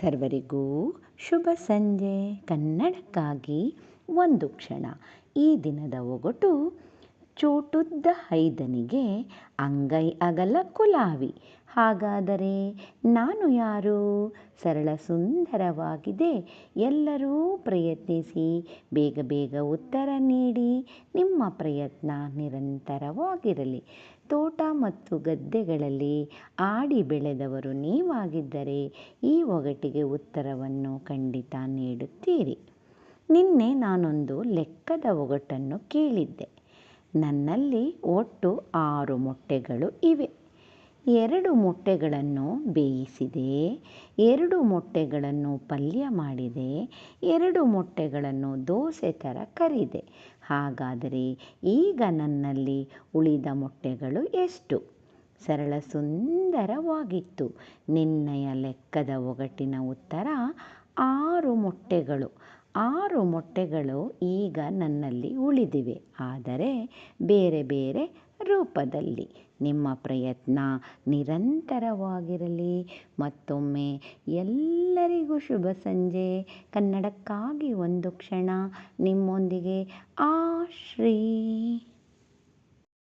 ಸರ್ವರಿಗೂ ಶುಭ ಸಂಜೆ. ಕನ್ನಡಕ್ಕಾಗಿ ಒಂದು ಕ್ಷಣ. ಈ ದಿನದ ಒಗಟು: ಚೋಟುದ್ದ ಹೈದನಿಗೆ ಅಂಗೈ ಅಗಲ ಕುಲಾವಿ. ಹಾಗಾದರೆ ನಾನು ಯಾರು? ಸರಳ ಸುಂದರವಾಗಿದೆ. ಎಲ್ಲರೂ ಪ್ರಯತ್ನಿಸಿ, ಬೇಗ ಬೇಗ ಉತ್ತರ ನೀಡಿ. ನಿಮ್ಮ ಪ್ರಯತ್ನ ನಿರಂತರವಾಗಿರಲಿ. ತೋಟ ಮತ್ತು ಗದ್ದೆಗಳಲ್ಲಿ ಆಡಿ ಬೆಳೆದವರು ನೀವಾಗಿದ್ದರೆ ಈ ಒಗಟಿಗೆ ಉತ್ತರವನ್ನು ಖಂಡಿತ ನೀಡುತ್ತೀರಿ. ನಿನ್ನೆ ನಾನೊಂದು ಲೆಕ್ಕದ ಒಗಟನ್ನು ಕೇಳಿದ್ದೆ. ನನ್ನಲ್ಲಿ ಒಟ್ಟು 6 ಮೊಟ್ಟೆಗಳು ಇವೆ. 2 ಮೊಟ್ಟೆಗಳನ್ನು ಬೇಯಿಸಿದೆ, 2 ಮೊಟ್ಟೆಗಳನ್ನು ಪಲ್ಯ ಮಾಡಿದೆ, 2 ಮೊಟ್ಟೆಗಳನ್ನು ದೋಸೆ ಥರ ಕರಿದೆ. ಹಾಗಾದರೆ ಈಗ ನನ್ನಲ್ಲಿ ಉಳಿದ ಮೊಟ್ಟೆಗಳು ಎಷ್ಟು? ಸರಳ ಸುಂದರವಾಗಿತ್ತು. ನಿನ್ನೆಯ ಲೆಕ್ಕದ ಒಗಟಿನ ಉತ್ತರ 6 ಮೊಟ್ಟೆಗಳು. 6 ಮೊಟ್ಟೆಗಳು ಈಗ ನನ್ನಲ್ಲಿ ಉಳಿದಿವೆ, ಆದರೆ ಬೇರೆ ಬೇರೆ ರೂಪದಲ್ಲಿ. ನಿಮ್ಮ ಪ್ರಯತ್ನ ನಿರಂತರವಾಗಿರಲಿ. ಮತ್ತೊಮ್ಮೆ ಎಲ್ಲರಿಗೂ ಶುಭ ಸಂಜೆ. ಕನ್ನಡಕ್ಕಾಗಿ ಒಂದು ಕ್ಷಣ. ನಿಮ್ಮೊಂದಿಗೆ ಆಶ್ರೀ.